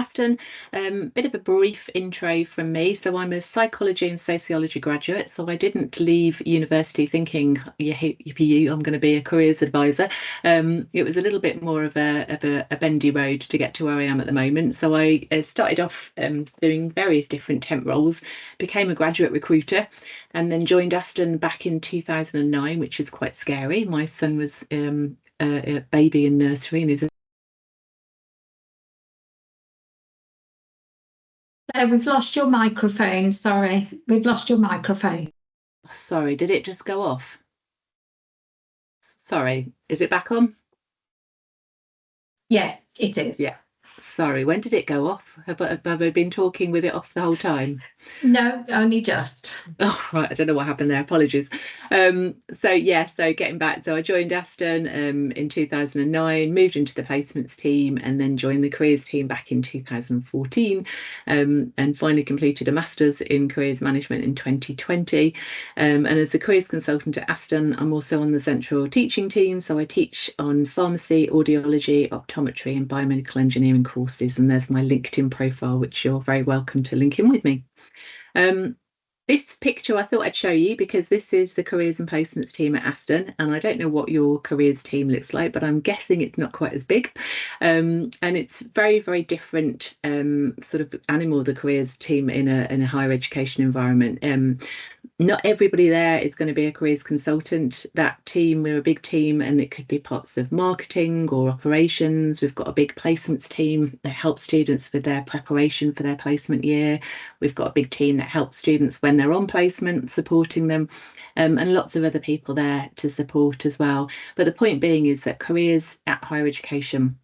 Aston. Bit of a brief intro from me. So I'm a psychology and sociology graduate. So I didn't leave university thinking, yeah, yippee, I'm going to be a careers advisor. It was a little bit more of a bendy road to get to where I am at the moment. So I started off doing various different temp roles, became a graduate recruiter, and then joined Aston back in 2009, which is quite scary. My son was a baby in nursery and is We've lost your microphone. Sorry, we've lost your microphone. Sorry, did it just go off? Sorry, is it back on? Yes, it is. Yeah. Sorry, when did it go off? Have I been talking with it off the whole time? No, only just. Oh, right. I don't know what happened there. Apologies. So getting back. So I joined Aston in 2009, moved into the placements team, and then joined the careers team back in 2014, and finally completed a master's in careers management in 2020. And as a careers consultant at Aston, I'm also on the central teaching team. So I teach on pharmacy, audiology, optometry, and biomedical engineering courses. And there's my LinkedIn profile, which you're very welcome to link in with me. This picture I thought I'd show you because this is the careers and placements team at Aston, and I don't know what your careers team looks like, but I'm guessing it's not quite as big. And it's very, very different sort of animal, the careers team in a higher education environment. Not everybody there is going to be a careers consultant. That team, we're a big team, and it could be parts of marketing or operations. We've got a big placements team that helps students with their preparation for their placement year. We've got a big team that helps students when they're on placement, supporting them, and lots of other people there to support as well. But the point being is that careers at higher education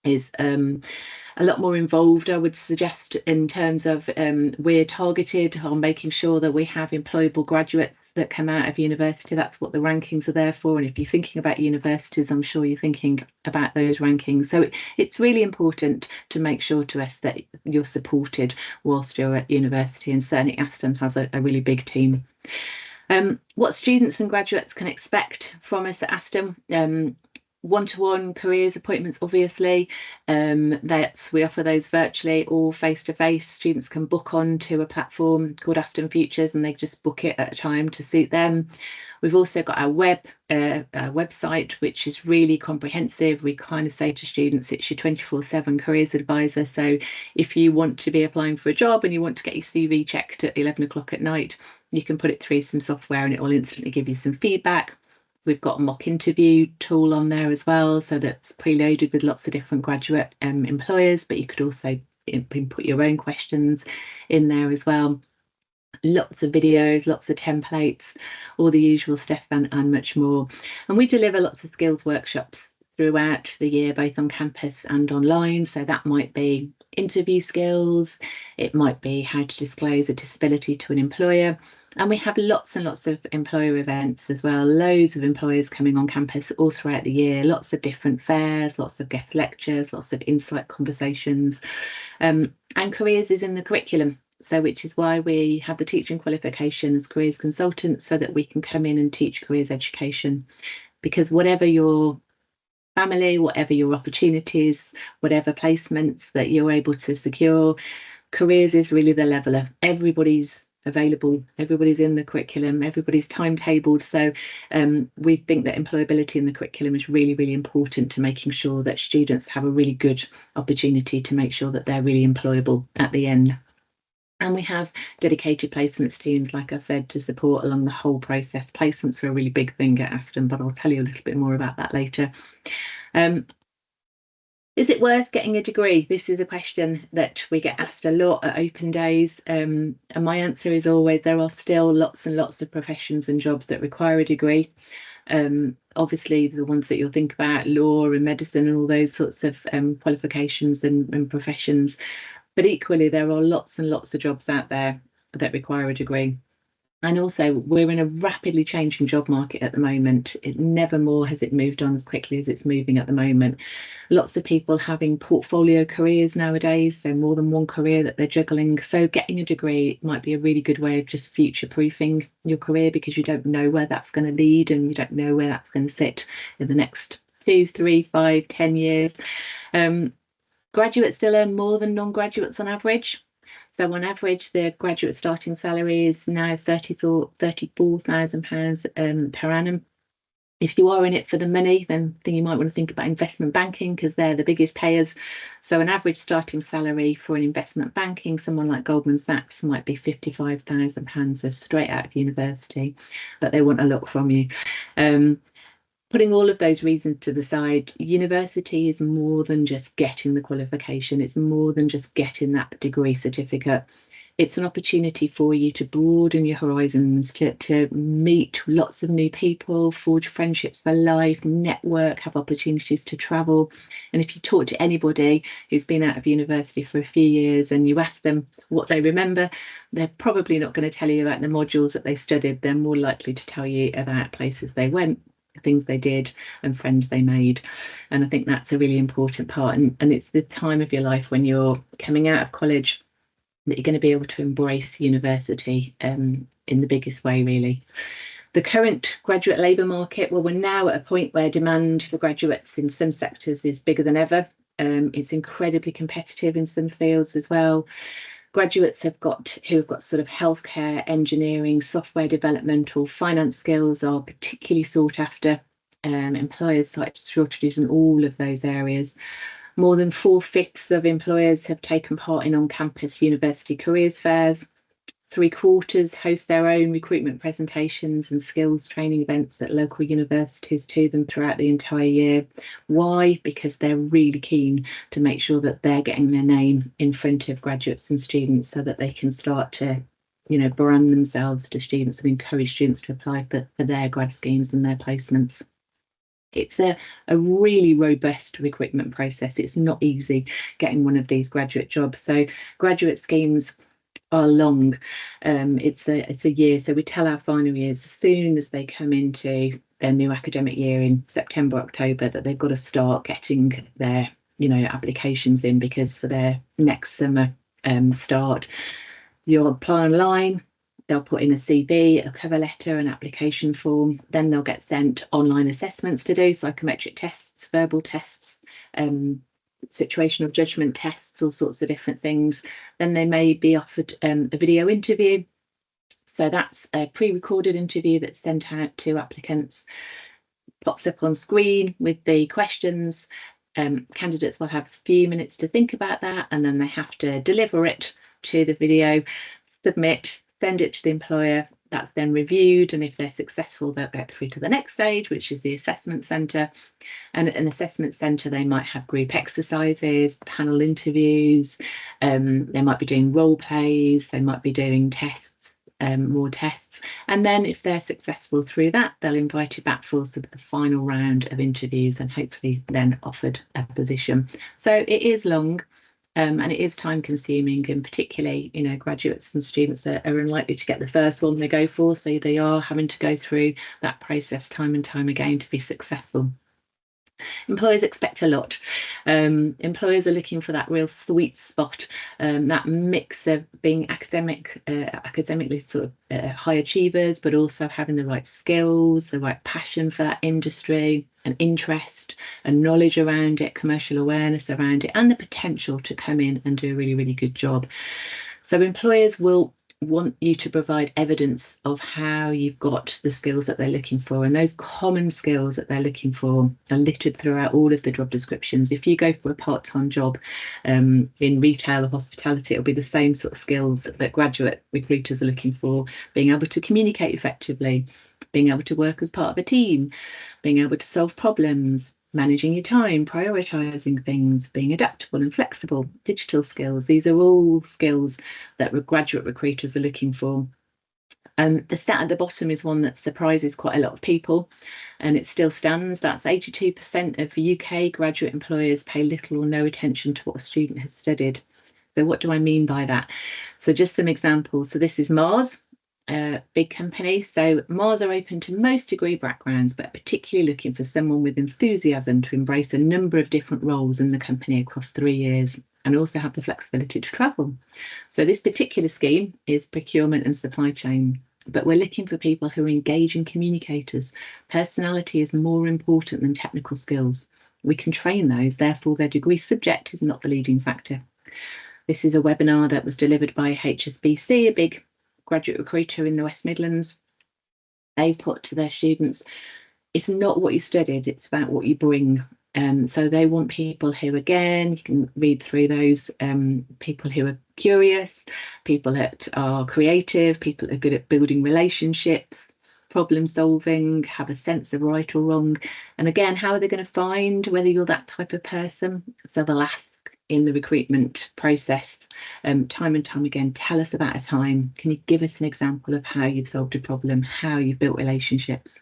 is a lot more involved, I would suggest, in terms of we're targeted on making sure that we have employable graduates that come out of university. That's what the rankings are there for. And if you're thinking about universities, I'm sure you're thinking about those rankings. So it's really important to make sure to us that you're supported whilst you're at university. And certainly Aston has a really big team. What students and graduates can expect from us at Aston. One-to-one careers appointments, obviously. We offer those virtually or face-to-face. Students can book on to a platform called Aston Futures, and they just book it at a time to suit them. We've also got our website, which is really comprehensive. We kind of say to students, it's your 24/7 careers advisor. So if you want to be applying for a job and you want to get your CV checked at 11 o'clock at night, you can put it through some software and it will instantly give you some feedback. We've got a mock interview tool on there as well, so that's preloaded with lots of different graduate employers, but you could also input your own questions in there as well. Lots of videos, lots of templates, all the usual stuff and much more. And we deliver lots of skills workshops throughout the year, both on campus and online. So that might be interview skills, it might be how to disclose a disability to an employer. And we have lots and lots of employer events as well, loads of employers coming on campus all throughout the year, lots of different fairs, lots of guest lectures, lots of insight conversations. And careers is in the curriculum. So which is why we have the teaching qualification as careers consultants, so that we can come in and teach careers education. Because whatever your family, whatever your opportunities, whatever placements that you're able to secure, careers is really the leveler. Everybody's available, everybody's in the curriculum, everybody's timetabled. So we think that employability in the curriculum is really, really important to making sure that students have a really good opportunity to make sure that they're really employable at the end. And we have dedicated placements teams, like I said, to support along the whole process. Placements are a really big thing at Aston, but I'll tell you a little bit more about that later. Is it worth getting a degree? This is a question that we get asked a lot at open days. And my answer is always there are still lots and lots of professions and jobs that require a degree. Obviously, the ones that you'll think about, law and medicine and all those sorts of qualifications and professions. But equally, there are lots and lots of jobs out there that require a degree. And also, we're in a rapidly changing job market at the moment. Never more has it moved on as quickly as it's moving at the moment. Lots of people having portfolio careers nowadays, so more than one career that they're juggling. So getting a degree might be a really good way of just future-proofing your career, because you don't know where that's going to lead and you don't know where that's going to sit in the next 2, 3, 5, 10 years. Graduates still earn more than non-graduates on average. So on average, the graduate starting salary is now £34,000 per annum. If you are in it for the money, then you might want to think about investment banking, because they're the biggest payers. So an average starting salary for an investment banking, someone like Goldman Sachs, might be £55,000, so straight out of university, but they want a lot from you. Putting all of those reasons to the side, university is more than just getting the qualification. It's more than just getting that degree certificate. It's an opportunity for you to broaden your horizons, to meet lots of new people, forge friendships for life, network, have opportunities to travel. And if you talk to anybody who's been out of university for a few years and you ask them what they remember, they're probably not going to tell you about the modules that they studied. They're more likely to tell you about places they went, things they did, and friends they made. And I think that's a really important part. And it's the time of your life when you're coming out of college that you're going to be able to embrace university in the biggest way, really. The current graduate labour market, well, we're now at a point where demand for graduates in some sectors is bigger than ever. It's incredibly competitive in some fields as well. Graduates who have got sort of healthcare, engineering, software development, or finance skills are particularly sought after. Employers cite shortages in all of those areas. More than 4/5 of employers have taken part in on-campus university careers fairs. 3/4 host their own recruitment presentations and skills training events at local universities to them throughout the entire year. Why? Because they're really keen to make sure that they're getting their name in front of graduates and students so that they can start to, brand themselves to students and encourage students to apply for their grad schemes and their placements. It's a really robust recruitment process. It's not easy getting one of these graduate jobs. So graduate schemes are long. It's a year. So we tell our final years as soon as they come into their new academic year in September, October, that they've got to start getting their applications in, because for their next summer start, you'll apply online. They'll put in a CV, a cover letter, an application form. Then they'll get sent online assessments to do, psychometric tests, verbal tests, situational judgment tests, all sorts of different things. Then they may be offered a video interview. So that's a pre-recorded interview that's sent out to applicants, pops up on screen with the questions. Candidates will have a few minutes to think about that, and then they have to deliver it to the video, submit, send it to the employer. That's then reviewed, and if they're successful, they'll get through to the next stage, which is the assessment centre. And at an assessment centre, they might have group exercises, panel interviews, they might be doing role plays, they might be doing tests, more tests. And then if they're successful through that, they'll invite you back for the final round of interviews and hopefully then offered a position. So it is long. And it is time consuming, and particularly, graduates and students are unlikely to get the first one they go for. So they are having to go through that process time and time again to be successful. Employers expect a lot. Employers are looking for that real sweet spot, that mix of being academically sort of high achievers, but also having the right skills, the right passion for that industry, an interest, and knowledge around it, commercial awareness around it, and the potential to come in and do a really, really good job. So employers will want you to provide evidence of how you've got the skills that they're looking for, and those common skills that they're looking for are littered throughout all of the job descriptions. If you go for a part-time job in retail or hospitality, it'll be the same sort of skills that graduate recruiters are looking for: being able to communicate effectively, being able to work as part of a team, being able to solve problems, managing your time, prioritising things, being adaptable and flexible, digital skills. These are all skills that graduate recruiters are looking for. The stat at the bottom is one that surprises quite a lot of people, and it still stands. That's 82% of UK graduate employers pay little or no attention to what a student has studied. So what do I mean by that? So just some examples. So this is Mars. Big company. So Mars are open to most degree backgrounds, but particularly looking for someone with enthusiasm to embrace a number of different roles in the company across 3 years, and also have the flexibility to travel. So this particular scheme is procurement and supply chain, but we're looking for people who are engaging communicators. Personality is more important than technical skills. We can train those, therefore their degree subject is not the leading factor. This is a webinar that was delivered by HSBC, a big graduate recruiter in the West Midlands. They put to their students, it's not what you studied, it's about what you bring. So they want people who, again, you can read through those, people who are curious, people that are creative, people that are good at building relationships, problem solving, have a sense of right or wrong. And again, how are they going to find whether you're that type of person? So they'll ask in the recruitment process, time and time again, tell us about a time. Can you give us an example of how you've solved a problem, how you've built relationships?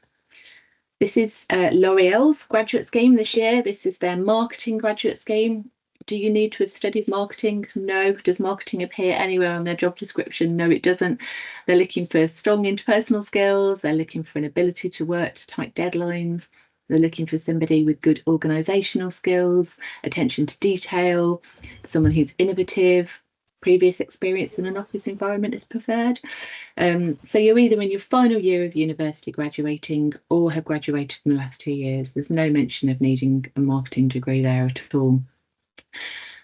This is L'Oreal's graduate scheme this year. This is their marketing graduate scheme. Do you need to have studied marketing? No. Does marketing appear anywhere on their job description? No, it doesn't. They're looking for strong interpersonal skills. They're looking for an ability to work to tight deadlines. They're looking for somebody with good organisational skills, attention to detail, someone who's innovative. Previous experience in an office environment is preferred. So you're either in your final year of university graduating or have graduated in the last 2 years. There's no mention of needing a marketing degree there at all.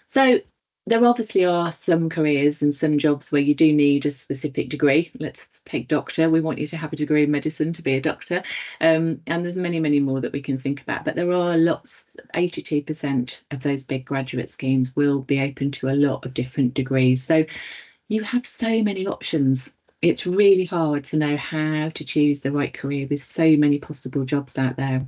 So there obviously are some careers and some jobs where you do need a specific degree. Let's take doctor. We want you to have a degree in medicine to be a doctor. And there's many, many more that we can think about. But there are lots, 82% of those big graduate schemes will be open to a lot of different degrees. So you have so many options. It's really hard to know how to choose the right career with so many possible jobs out there.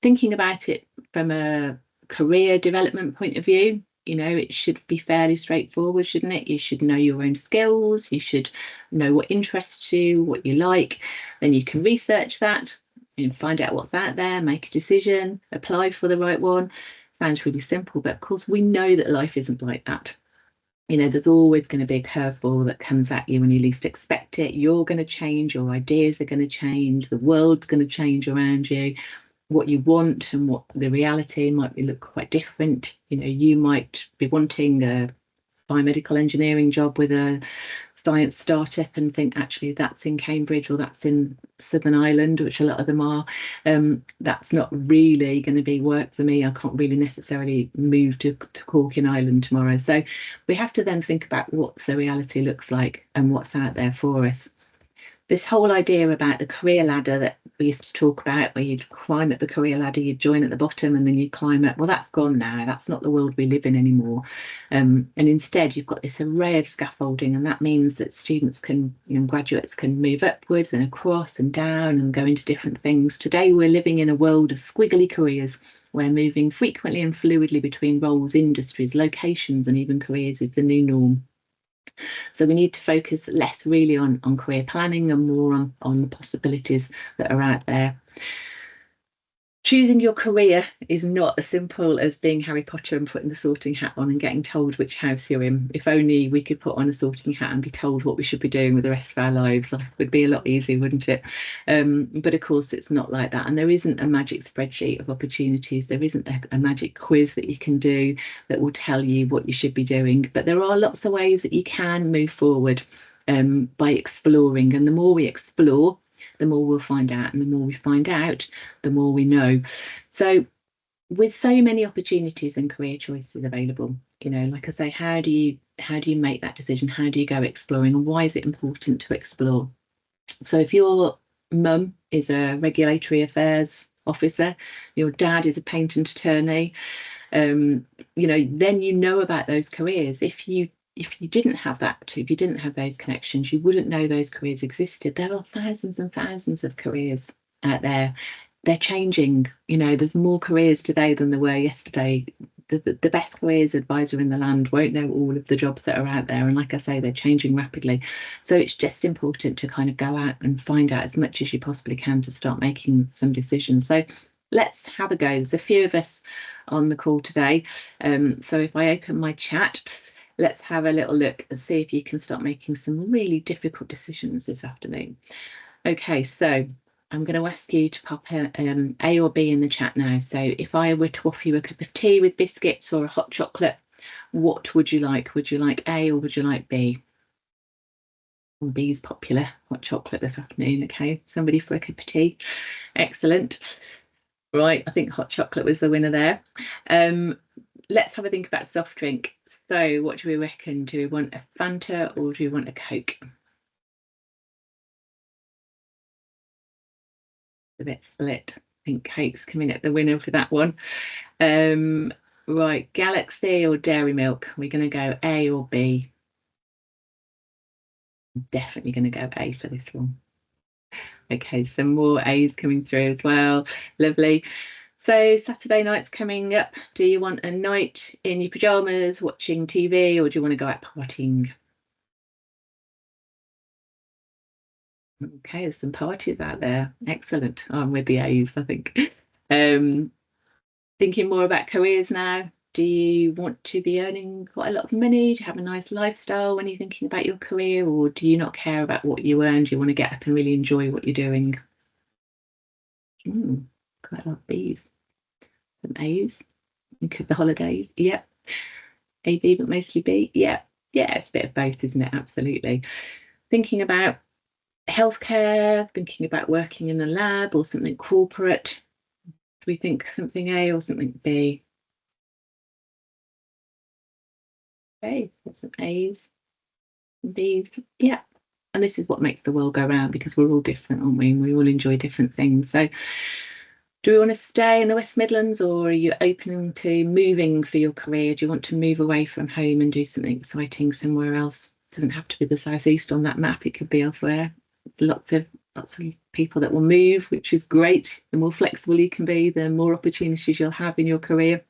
Thinking about it from a career development point of view, you know, it should be fairly straightforward, shouldn't it? You should know your own skills, you should know what interests you, what you like, then you can research that and find out what's out there, make a decision, apply for the right one. Sounds really simple, but of course we know that life isn't like that. You know, there's always going to be a curveball that comes at you when you least expect it. You're going to change, your ideas are going to change, the world's going to change around you. What you want and what the reality might look quite different. You know, you might be wanting a biomedical engineering job with a science startup and think actually that's in Cambridge or that's in Southern Ireland, which a lot of them are. That's not really going to be work for me. I can't really necessarily move to Cork in Ireland tomorrow. So we have to then think about what the reality looks like and what's out there for us. This whole idea about the career ladder that we used to talk about, where you'd climb up the career ladder, you'd join at the bottom and then you'd climb up, well, that's gone now. That's not the world we live in anymore. And instead, you've got this array of scaffolding, and that means that students can, you know, graduates can move upwards and across and down and go into different things. Today, we're living in a world of squiggly careers. We're moving frequently and fluidly between roles, industries, locations, and even careers is the new norm. So we need to focus less really on career planning and more on the possibilities that are out there. Choosing your career is not as simple as being Harry Potter and putting the sorting hat on and getting told which house you're in. If only we could put on a sorting hat and be told what we should be doing with the rest of our lives. Life would be a lot easier, wouldn't it? But of course, it's not like that. And there isn't a magic spreadsheet of opportunities. There isn't a magic quiz that you can do that will tell you what you should be doing. But there are lots of ways that you can move forward by exploring. And the more we explore, the more we'll find out, and the more we find out, the more we know. So with so many opportunities and career choices available, you know, like I say, how do you make that decision? How do you go exploring, and why is it important to explore? So if your mum is a regulatory affairs officer, your dad is a patent attorney, you know, then you know about those careers. If you didn't have that, if you didn't have those connections, you wouldn't know those careers existed. There are thousands and thousands of careers out there. They're changing. You know, there's more careers today than there were yesterday. The best careers advisor in the land won't know all of the jobs that are out there. And like I say, they're changing rapidly. So it's just important to kind of go out and find out as much as you possibly can to start making some decisions. So let's have a go. There's a few of us on the call today. So if I open my chat, let's have a little look and see if you can start making some really difficult decisions this afternoon. Okay, so I'm going to ask you to pop A or B in the chat now. So if I were to offer you a cup of tea with biscuits or a hot chocolate, what would you like? Would you like A or would you like B? Well, B is popular, hot chocolate this afternoon. Okay, somebody for a cup of tea. Excellent. Right, I think hot chocolate was the winner there. Let's have a think about soft drink. So what do we reckon? Do we want a Fanta or do we want a Coke? A bit split. I think Coke's coming at the winner for that one. Right, Galaxy or Dairy Milk? We're going to go A or B? Definitely going to go A for this one. Okay, some more A's coming through as well. Lovely. So Saturday night's coming up. Do you want a night in your pajamas watching TV, or do you want to go out partying? Okay, there's some parties out there. Excellent. I'm with the A's, I think. Thinking more about careers now. Do you want to be earning quite a lot of money? Do you have a nice lifestyle when you're thinking about your career, or do you not care about what you earn? Do you want to get up and really enjoy what you're doing? Quite a lot of B's. Some A's. Think of the holidays. Yep. A, B, but mostly B. Yeah. Yeah, it's a bit of both, isn't it? Absolutely. Thinking about healthcare, thinking about working in a lab or something corporate. Do we think something A or something B? Okay, so some A's, some B's. Yeah. And this is what makes the world go round, because we're all different, aren't we? And we all enjoy different things. So do we want to stay in the West Midlands, or are you open to moving for your career? Do you want to move away from home and do something exciting somewhere else? It doesn't have to be the southeast on that map. It could be elsewhere. Lots of people that will move, which is great. The more flexible you can be, the more opportunities you'll have in your career.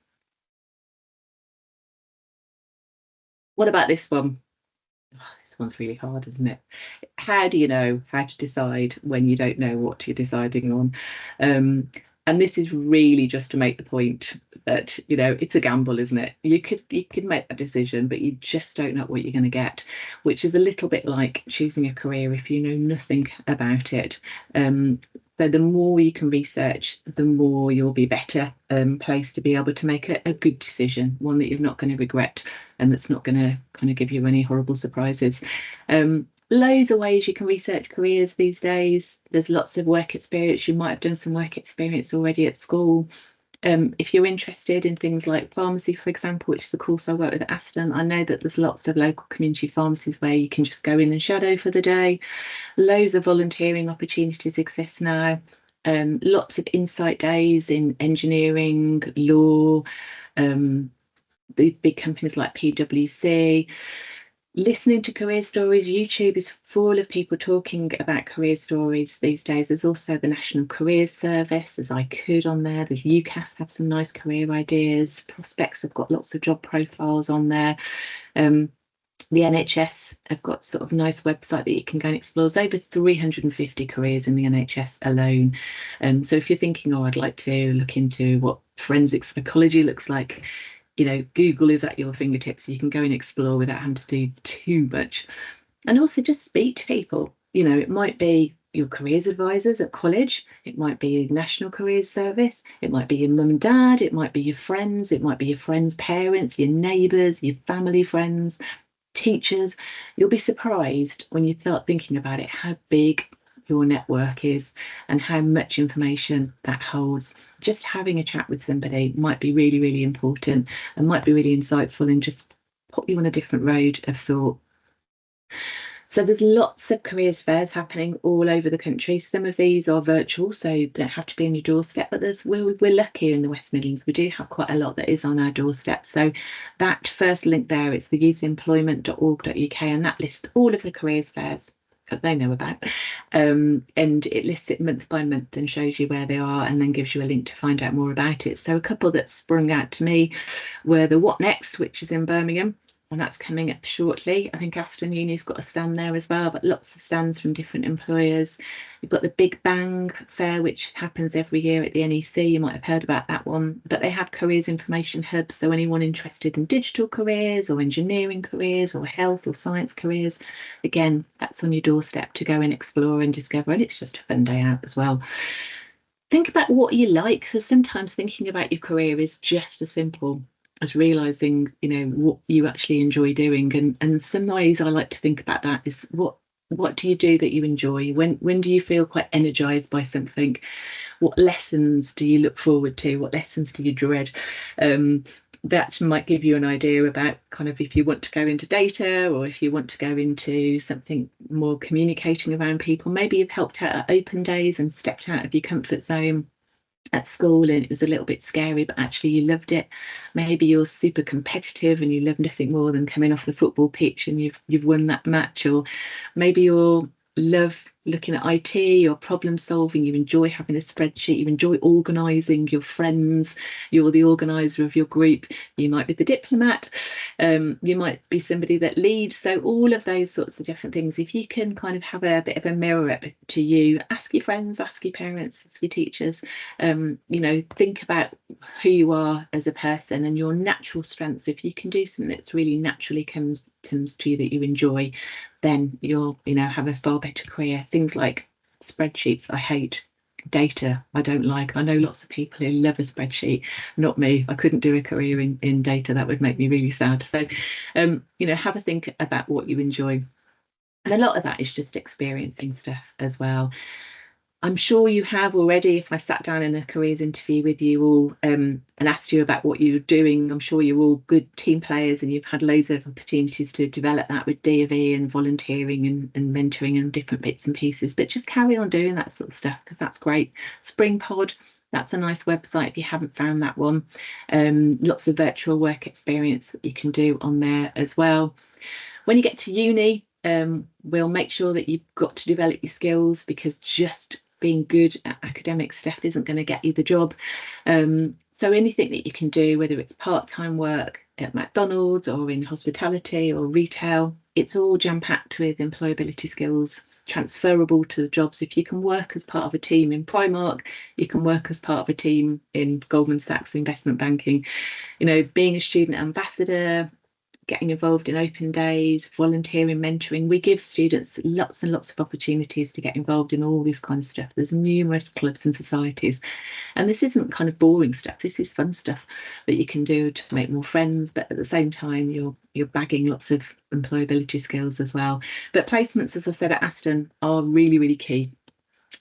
What about this one? Oh, this one's really hard, isn't it? How do you know how to decide when you don't know what you're deciding on? And this is really just to make the point that, it's a gamble, isn't it? You could make that decision, but you just don't know what you're going to get, which is a little bit like choosing a career if you know nothing about it. So the more you can research, the more you'll be better placed to be able to make a good decision, one that you're not going to regret and that's not going to kind of give you any horrible surprises. Loads of ways you can research careers these days. There's lots of work experience. You might have done some work experience already at school. If you're interested in things like pharmacy, for example, which is the course I work with at Aston, I know that there's lots of local community pharmacies where you can just go in and shadow for the day. Loads of volunteering opportunities exist now. Lots of insight days in engineering, law, the big companies like PwC. Listening to career stories. YouTube is full of people talking about career stories these days. There's also the National Careers Service. There's I Could on there. The UCAS have some nice career ideas. Prospects have got lots of job profiles on there. The NHS have got sort of a nice website that you can go and explore. There's over 350 careers in the NHS alone. So if you're thinking, I'd like to look into what forensic psychology looks like, Google is at your fingertips. You can go and explore without having to do too much. And also just speak to people. It might be your careers advisors at college. It might be your National Careers Service. It might be your mum and dad. It might be your friends. It might be your friends' parents, your neighbours, your family friends, teachers. You'll be surprised when you start thinking about it, how big your network is and how much information that holds. Just having a chat with somebody might be really, really important and might be really insightful and just put you on a different road of thought. So there's lots of careers fairs happening all over the country. Some of these are virtual, so you don't have to be on your doorstep, but we're lucky in the West Midlands. We do have quite a lot that is on our doorstep. So that first link there, it's the youthemployment.org.uk, and that lists all of the careers fairs that they know about, and it lists it month by month and shows you where they are and then gives you a link to find out more about it. So a couple that sprung out to me were the What Next, which is in Birmingham, and that's coming up shortly. I think Aston Uni's got a stand there as well, but lots of stands from different employers. You've got the Big Bang Fair, which happens every year at the NEC. You might have heard about that one, but they have careers information hubs. So anyone interested in digital careers or engineering careers or health or science careers, again, that's on your doorstep to go and explore and discover. And it's just a fun day out as well. Think about what you like. So sometimes thinking about your career is just as simple as realizing, what you actually enjoy doing. And some ways I like to think about that is what what do you do that you enjoy? When do you feel quite energized by something? What lessons do you look forward to? What lessons do you dread? That might give you an idea about kind of if you want to go into data, or if you want to go into something more communicating around people. Maybe you've helped out at open days and stepped out of your comfort zone at school and it was a little bit scary, but actually you loved it. Maybe you're super competitive and you love nothing more than coming off the football pitch and you've won that match. Or maybe you love looking at IT or problem solving, you enjoy having a spreadsheet, you enjoy organising your friends, you're the organiser of your group, you might be the diplomat, you might be somebody that leads. So all of those sorts of different things, if you can kind of have a bit of a mirror up to you, ask your friends, ask your parents, ask your teachers, think about who you are as a person and your natural strengths. If you can do something that's really naturally comes to you that you enjoy, then you'll have a far better career. Things like spreadsheets I hate, data I don't like. I know lots of people who love a spreadsheet, not me. I couldn't do a career in data. That would make me really sad. So have a think about what you enjoy, and a lot of that is just experiencing stuff as well. I'm sure you have already. If I sat down in a careers interview with you all and asked you about what you're doing, I'm sure you're all good team players and you've had loads of opportunities to develop that with D&V and volunteering and mentoring and different bits and pieces. But just carry on doing that sort of stuff because that's great. Spring Pod, that's a nice website if you haven't found that one. Lots of virtual work experience that you can do on there as well. When you get to uni, we'll make sure that you've got to develop your skills, because just being good at academic stuff isn't going to get you the job. So anything that you can do, whether it's part-time work at McDonald's or in hospitality or retail, it's all jam-packed with employability skills transferable to the jobs. If you can work as part of a team in Primark, you can work as part of a team in Goldman Sachs investment banking. Being a student ambassador, getting involved in open days, volunteering, mentoring. We give students lots and lots of opportunities to get involved in all this kind of stuff. There's numerous clubs and societies. And this isn't kind of boring stuff. This is fun stuff that you can do to make more friends, but at the same time, you're bagging lots of employability skills as well. But placements, as I said, at Aston are really, really key.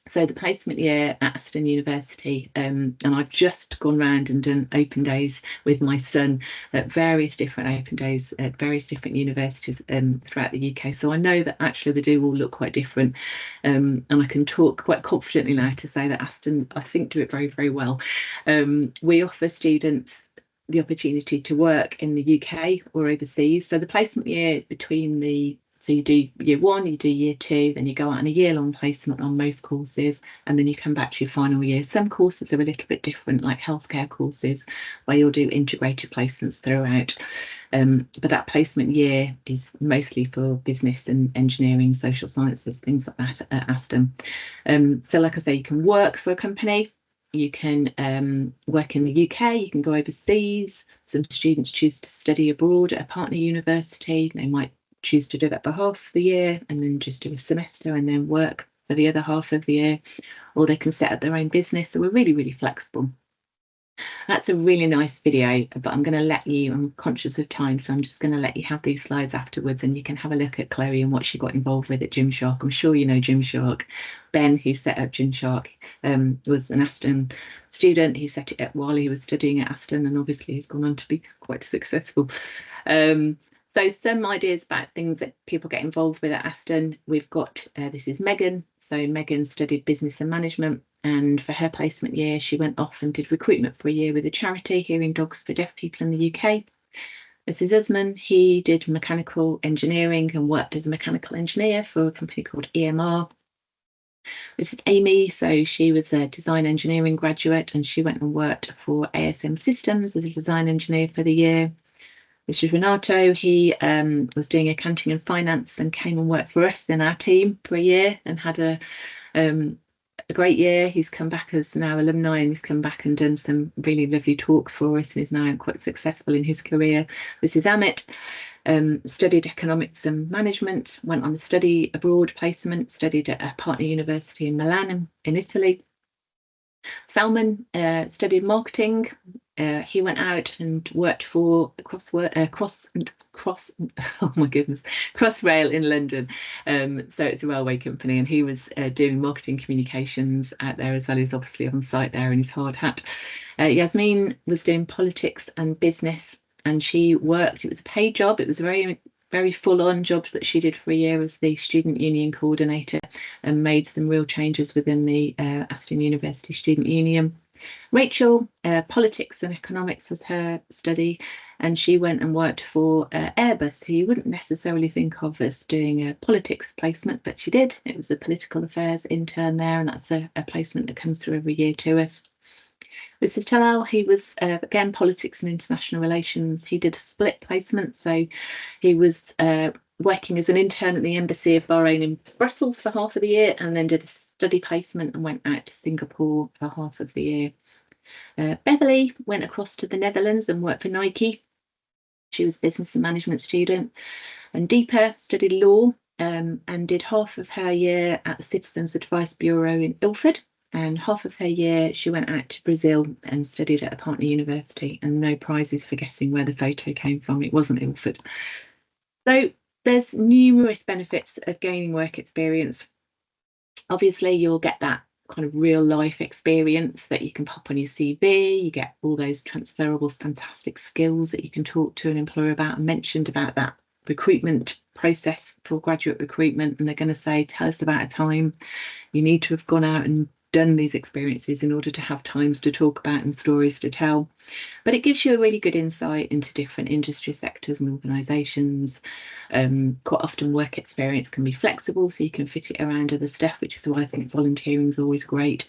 So the placement year at Aston University, and I've just gone round and done open days with my son at various different open days at various different universities throughout the UK. So I know that actually they do all look quite different, and I can talk quite confidently now to say that Aston, I think, do it very, very well. We offer students the opportunity to work in the UK or overseas. So the placement year is so you do year one, you do year two, then you go out on a year-long placement on most courses, and then you come back to your final year. Some courses are a little bit different, like healthcare courses, where you'll do integrated placements throughout. But that placement year is mostly for business and engineering, social sciences, things like that at Aston. So like I say, you can work for a company, you can work in the UK, you can go overseas. Some students choose to study abroad at a partner university. They might choose to do that for half the year and then just do a semester and then work for the other half of the year, or they can set up their own business. So we're really, really flexible. That's a really nice video, but I'm going to let you, I'm conscious of time, so I'm just going to let you have these slides afterwards and you can have a look at Chloe and what she got involved with at Gymshark. I'm sure you know Gymshark. Ben, who set up Gymshark, was an Aston student. He set it up while he was studying at Aston, and obviously he's gone on to be quite successful. So some ideas about things that people get involved with at Aston. We've got, this is Megan. So Megan studied business and management, and for her placement year, she went off and did recruitment for a year with a charity, Hearing Dogs for Deaf People in the UK. This is Usman. He did mechanical engineering and worked as a mechanical engineer for a company called EMR. This is Amy. So she was a design engineering graduate, and she went and worked for ASM Systems as a design engineer for the year. This is Renato. He was doing accounting and finance and came and worked for us in our team for a year and had a great year. He's come back as now alumni, and he's come back and done some really lovely talks for us and is now quite successful in his career. This is Amit. Studied economics and management, went on a study abroad placement, studied at a partner university in Milan in Italy. Salman studied marketing. He went out and worked for Crossrail in London. So it's a railway company, and he was doing marketing communications out there as well. He's obviously on site there in his hard hat. Yasmin was doing politics and business, and she worked. It was a paid job. It was very full-on jobs that she did for a year as the student union coordinator, and made some real changes within the Aston University Student Union. Rachel, politics and economics was her study, and she went and worked for Airbus, who you wouldn't necessarily think of as doing a politics placement, but she did. It was a political affairs intern there, and that's a placement that comes through every year to us. With Talal, he was, again, politics and international relations. He did a split placement, so he was working as an intern at the Embassy of Bahrain in Brussels for half of the year, and then did a study placement and went out to Singapore for half of the year. Beverly went across to the Netherlands and worked for Nike. She was a business and management student. And Deepa studied law and did half of her year at the Citizens Advice Bureau in Ilford. And half of her year, she went out to Brazil and studied at a partner university, and no prizes for guessing where the photo came from. It wasn't Ilford. So there's numerous benefits of gaining work experience. Obviously, you'll get that kind of real life experience that you can pop on your CV. You get all those transferable, fantastic skills that you can talk to an employer about. I mentioned about that recruitment process for graduate recruitment, and they're going to say, tell us about a time you need to have gone out and done these experiences in order to have times to talk about and stories to tell. But it gives you a really good insight into different industry sectors and organisations. Quite often work experience can be flexible, so you can fit it around other stuff, which is why I think volunteering is always great.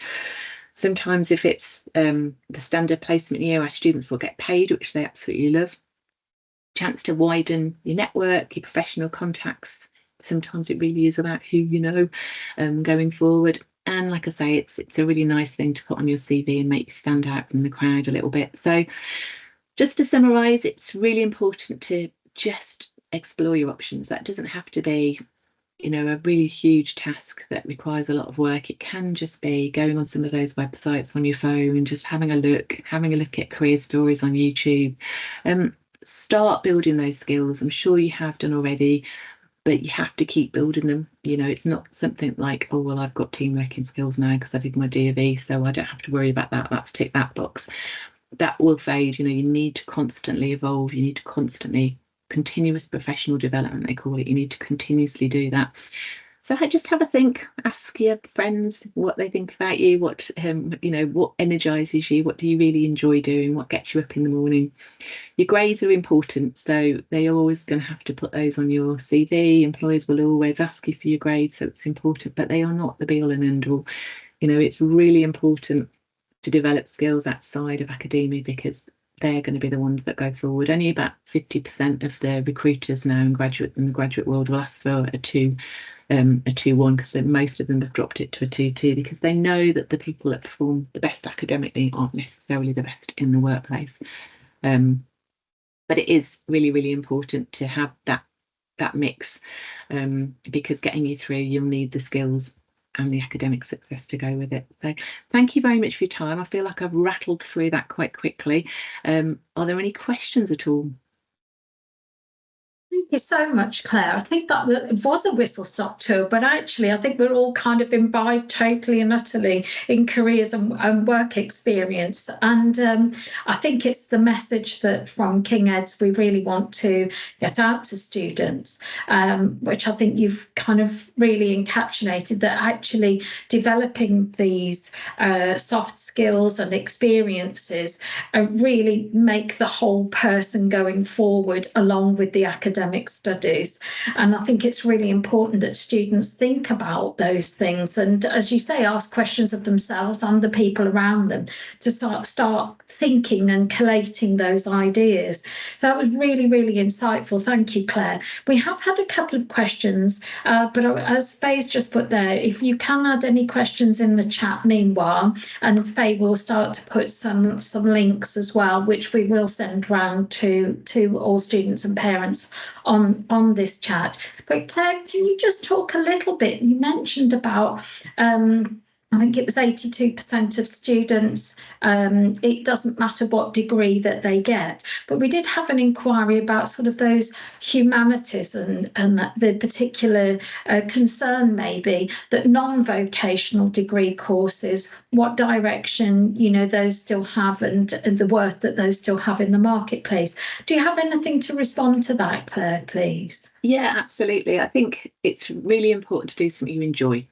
Sometimes if it's the standard placement year, our students will get paid, which they absolutely love. Chance to widen your network, your professional contacts. Sometimes it really is about who you know going forward. And like I say, it's a really nice thing to put on your CV and make you stand out from the crowd a little bit. So just to summarise, it's really important to just explore your options. That doesn't have to be, you know, a really huge task that requires a lot of work. It can just be going on some of those websites on your phone and just having a look at career stories on YouTube. Start building those skills. I'm sure you have done already, but you have to keep building them. You know, it's not something like, oh, well, I've got team working skills now because I did my D.A.V., so I don't have to worry about that. That's tick that box. That will fade. You know, you need to constantly evolve. You need to constantly, continuous professional development, they call it. You need to continuously do that. So just have a think, ask your friends what they think about you, what, you know, what energizes you, what do you really enjoy doing, what gets you up in the morning. Your grades are important, so they're always going to have to put those on your CV. Employers will always ask you for your grades, so it's important, but they are not the be all and end all. You know, it's really important to develop skills outside of academia because they're going to be the ones that go forward. Only about 50% of the recruiters now in the graduate world will ask for a 2-1, because most of them have dropped it to a 2-2 because they know that the people that perform the best academically aren't necessarily the best in the workplace. But it is really, really important to have that mix, because getting you through, you'll need the skills and the academic success to go with it. So thank you very much for your time. I feel like I've rattled through that quite quickly. Are there any questions at all? Thank you so much, Claire. I think that it was a whistle-stop tour, but actually I think we're all kind of imbibed totally and utterly in careers and work experience. And I think it's the message that from King Ed's we really want to get out to students, which I think you've kind of really encapsulated, that actually developing these soft skills and experiences really make the whole person going forward along with the academic studies. And I think it's really important that students think about those things and, as you say, ask questions of themselves and the people around them to start thinking and collating those ideas. That was really, really insightful. Thank you, Claire. We have had a couple of questions, but as Faye's just put there, if you can add any questions in the chat meanwhile, and Faye will start to put some links as well, which we will send round to all students and parents on this chat. But Claire, can you just talk a little bit? You mentioned about I think it was 82% of students, it doesn't matter what degree that they get. But we did have an inquiry about sort of those humanities and the particular concern maybe that non-vocational degree courses, what direction, you know, those still have and the worth that those still have in the marketplace. Do you have anything to respond to that, Claire, please? Yeah, absolutely. I think it's really important to do something you enjoy.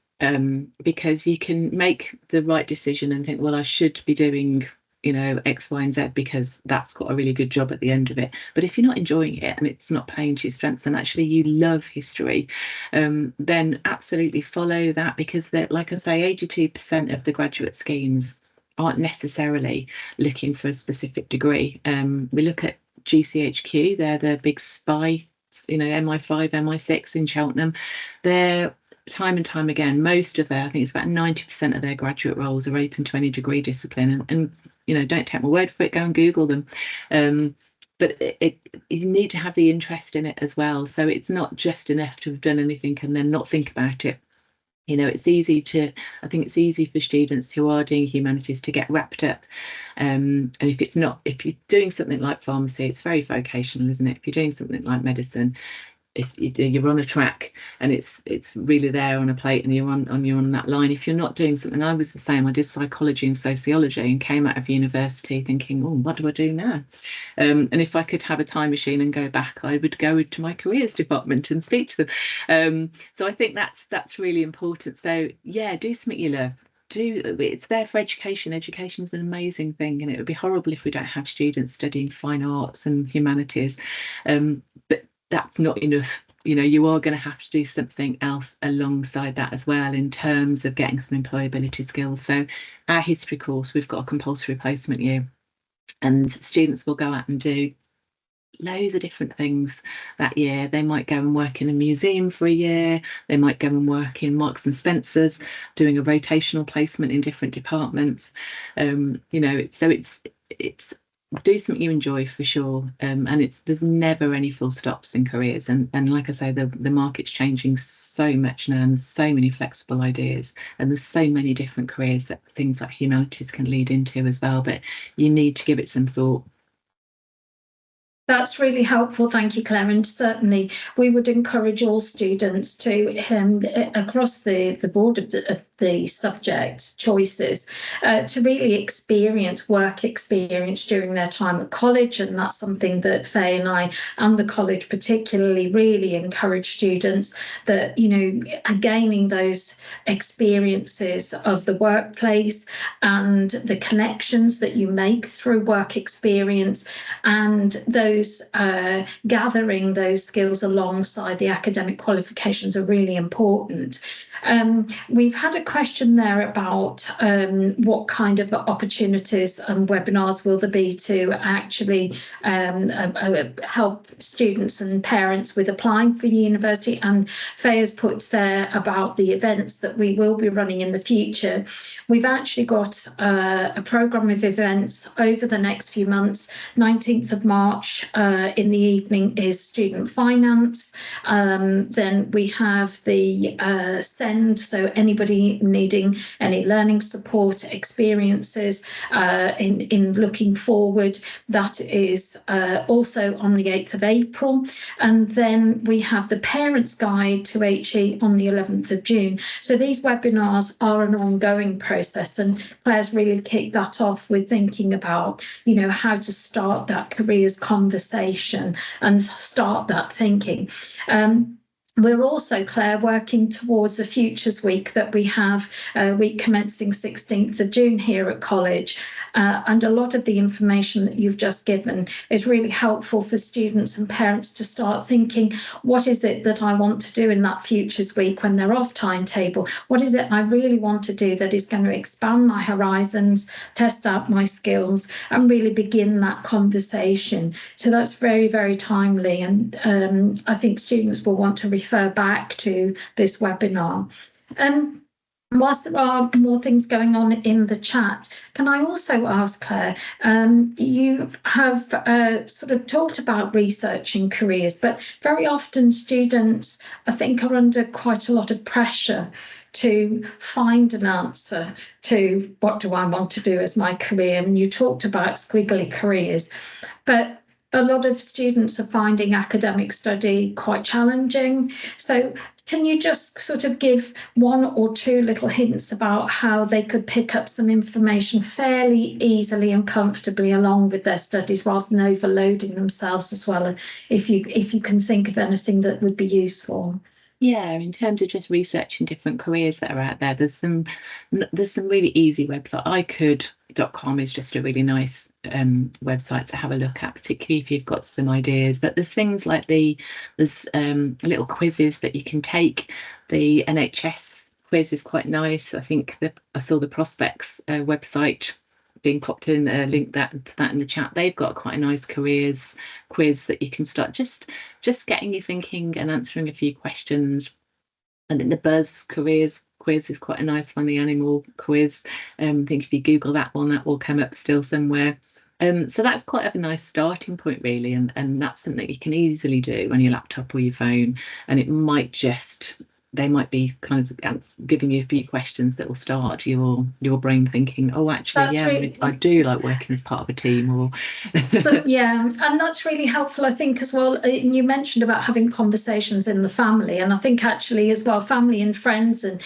Because you can make the right decision and think, well, I should be doing, you know, X, Y, and Z because that's got a really good job at the end of it. But if you're not enjoying it and it's not playing to your strengths and actually you love history, then absolutely follow that, because like I say, 82% of the graduate schemes aren't necessarily looking for a specific degree. We look at GCHQ, they're the big SPY, you know, MI5, MI6 in Cheltenham. They're time and time again, most of I think it's about 90% of their graduate roles are open to any degree discipline. And you know, don't take my word for it, go and Google them. But you need to have the interest in it as well. So it's not just enough to have done anything and then not think about it. You know, I think it's easy for students who are doing humanities to get wrapped up. And if you're doing something like pharmacy, it's very vocational, isn't it? If you're doing something like medicine, you're on a track and it's really there on a plate and you're on that line. If you're not doing something, I was the same. I did psychology and sociology and came out of university thinking, oh, what do I do now? And if I could have a time machine and go back, I would go to my careers department and speak to them. So I think that's really important. So yeah, do something you love. It's there for education. Education is an amazing thing, and it would be horrible if we don't have students studying fine arts and humanities. But that's not enough. You know, you are going to have to do something else alongside that as well in terms of getting some employability skills. So our history course, we've got a compulsory placement year, and students will go out and do loads of different things that year. They might go and work in a museum for a year. They might go and work in Marks and Spencer's, doing a rotational placement in different departments. You know, so it's do something you enjoy for sure. And there's never any full stops in careers. And like I say, the market's changing so much now, and there's so many flexible ideas, and there's so many different careers that things like humanities can lead into as well. But you need to give it some thought. That's really helpful. Thank you, Claire. And certainly we would encourage all students to, across the board of the subject choices, to really experience work experience during their time at college. And that's something that Faye and I and the college particularly really encourage students, that, you know, gaining those experiences of the workplace and the connections that you make through work experience, and those gathering those skills alongside the academic qualifications are really important. We've had a question there about what kind of opportunities and webinars will there be to actually help students and parents with applying for university. And Faye has put there about the events that we will be running in the future. We've actually got a programme of events over the next few months. 19th of March in the evening is student finance. Then we have the SEND, so anybody needing any learning support experiences in looking forward. That is also on the 8th of April. And then we have the Parents Guide to HE on the 11th of June. So these webinars are an ongoing process, and Claire's really kicked that off with thinking about, you know, how to start that careers conversation and start that thinking. We're also, Claire, working towards a Futures Week that we have, week commencing 16th of June here at college. And a lot of the information that you've just given is really helpful for students and parents to start thinking, what is it that I want to do in that Futures Week when they're off timetable? What is it I really want to do that is going to expand my horizons, test out my skills, and really begin that conversation? So that's very, very timely. And I think students will want to refer back to this webinar. Whilst there are more things going on in the chat, can I also ask, Claire, you have sort of talked about researching careers, but very often students, I think, are under quite a lot of pressure to find an answer to what do I want to do as my career. And you talked about squiggly careers, but a lot of students are finding academic study quite challenging. So can you just sort of give one or two little hints about how they could pick up some information fairly easily and comfortably along with their studies rather than overloading themselves as well? If you can think of anything that would be useful. Yeah, in terms of just researching different careers that are out there, there's some really easy websites. icould.com is just a really nice website to have a look at, particularly if you've got some ideas. But there's things like there's little quizzes that you can take. The NHS quiz is quite nice. I think I saw the Prospects website being popped in, link to that in the chat. They've got quite a nice careers quiz that you can start just getting you thinking and answering a few questions. And then the Buzz careers quiz is quite a nice one, the animal quiz. I think if you Google that one, that will come up still somewhere. So that's quite a nice starting point, really, and that's something that you can easily do on your laptop or your phone, and they might be kind of giving you a few questions that will start your brain thinking, oh, actually, That's yeah, really, I do like working as part of a team. Or yeah, and that's really helpful, I think, as well. You mentioned about having conversations in the family, and I think actually as well, family and friends and,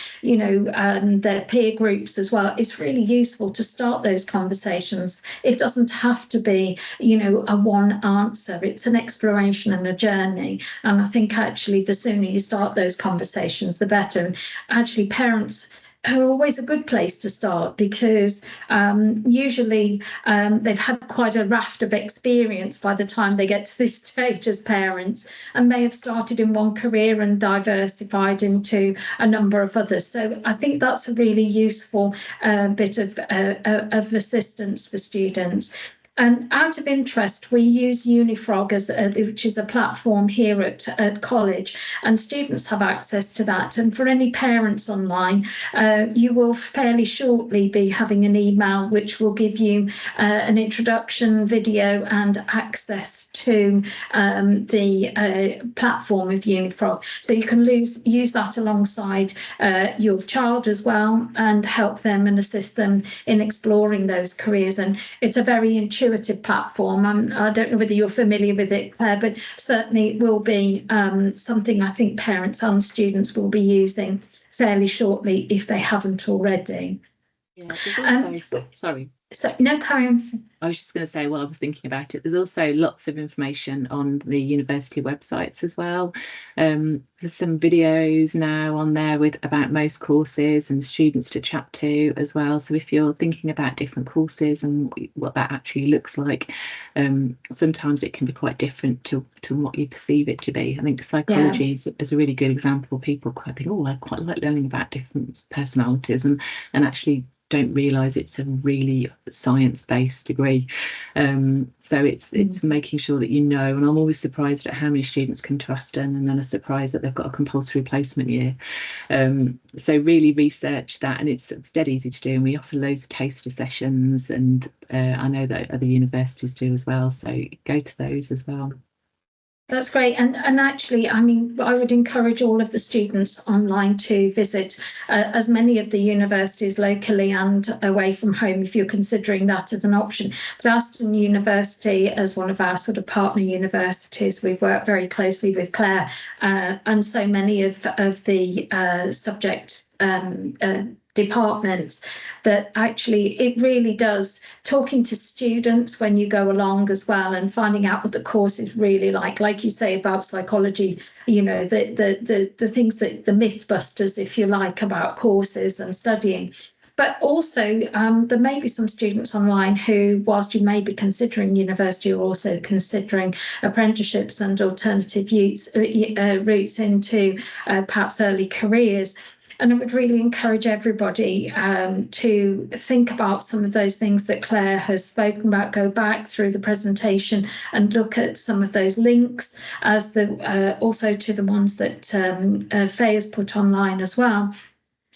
their peer groups as well, it's really useful to start those conversations. It doesn't have to be, a one answer. It's an exploration and a journey. And I think actually the sooner you start those conversations, the better. And actually parents are always a good place to start because usually they've had quite a raft of experience by the time they get to this stage as parents, and may have started in one career and diversified into a number of others. So I think that's a really useful bit of assistance for students. And out of interest, we use Unifrog which is a platform here at college, and students have access to that. And for any parents online, you will fairly shortly be having an email which will give you an introduction video and access to the platform of Unifrog. So you can use that alongside your child as well and help them and assist them in exploring those careers. And it's a very intuitive platform. I don't know whether you're familiar with it, Claire, but certainly it will be something I think parents and students will be using fairly shortly if they haven't already. Yeah, sorry. So no, Karen. I was just going to say, while I was thinking about it, there's also lots of information on the university websites as well. There's some videos now on there about most courses and students to chat to as well. So if you're thinking about different courses and what that actually looks like, sometimes it can be quite different to what you perceive it to be. I think psychology is a really good example. People quite think, oh, I quite like learning about different personalities, and actually don't realise it's a really science-based degree. So it's making sure that and I'm always surprised at how many students come to Aston and then are surprised that they've got a compulsory placement year. So really research that, and it's dead easy to do, and we offer loads of taster sessions, and I know that other universities do as well, so go to those as well. That's great. And actually, I mean, I would encourage all of the students online to visit as many of the universities locally and away from home if you're considering that as an option. But Aston University, as one of our sort of partner universities, we've worked very closely with Claire and so many of the subject departments, that actually it really does, talking to students when you go along as well and finding out what the course is really like you say about psychology, the things that the mythbusters, if you like, about courses and studying. But also there may be some students online who, whilst you may be considering university, are also considering apprenticeships and alternative routes into perhaps early careers. And I would really encourage everybody to think about some of those things that Claire has spoken about, go back through the presentation and look at some of those links, as also to the ones that Faye has put online as well.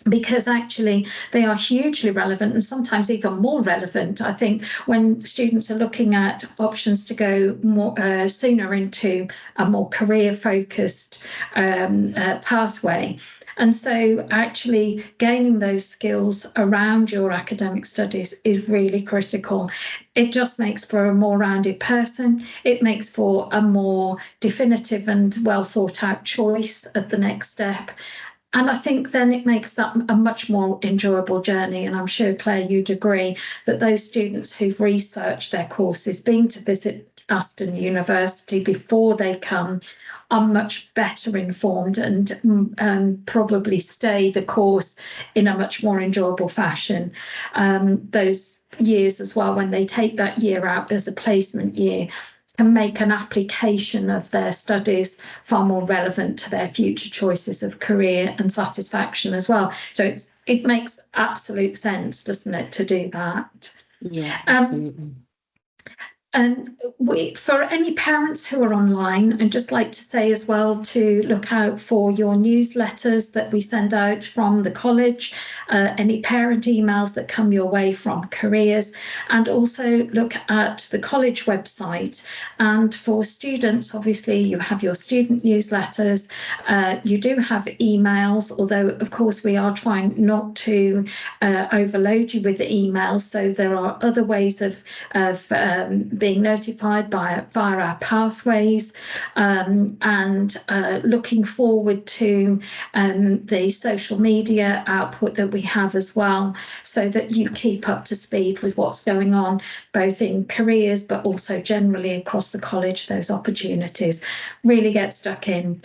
because actually they are hugely relevant, and sometimes even more relevant, I think, when students are looking at options to go more sooner into a more career-focused pathway. And so actually gaining those skills around your academic studies is really critical. It just makes for a more rounded person. It makes for a more definitive and well thought out choice at the next step. And I think then it makes that a much more enjoyable journey. And I'm sure, Claire, you'd agree that those students who've researched their courses, been to visit Aston University before they come, are much better informed and probably stay the course in a much more enjoyable fashion. Those years as well, when they take that year out as a placement year, can make an application of their studies far more relevant to their future choices of career and satisfaction as well. So it makes absolute sense, doesn't it, to do that? Yeah, absolutely. And for any parents who are online, I'd just like to say as well to look out for your newsletters that we send out from the college, any parent emails that come your way from careers, and also look at the college website. And for students, obviously, you have your student newsletters, you do have emails, although, of course, we are trying not to overload you with emails. So there are other ways of being notified via our pathways, and looking forward to the social media output that we have as well, so that you keep up to speed with what's going on, both in careers but also generally across the college. Those opportunities, really get stuck in.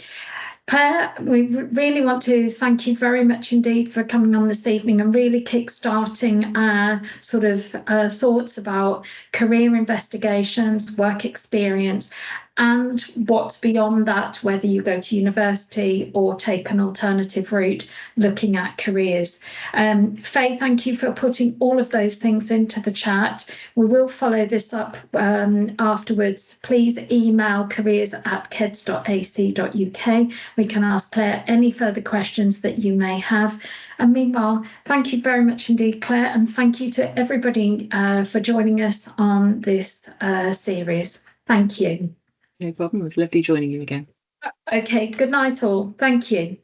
Claire, we really want to thank you very much indeed for coming on this evening and really kick-starting our sort of thoughts about career investigations, work experience, and what's beyond that, whether you go to university or take an alternative route looking at careers. Faye, thank you for putting all of those things into the chat. We will follow this up afterwards. Please email careers@keds.ac.uk. We can ask Claire any further questions that you may have. And meanwhile, thank you very much indeed, Claire, and thank you to everybody for joining us on this series. Thank you. No problem. It was lovely joining you again. Okay, good night all. Thank you.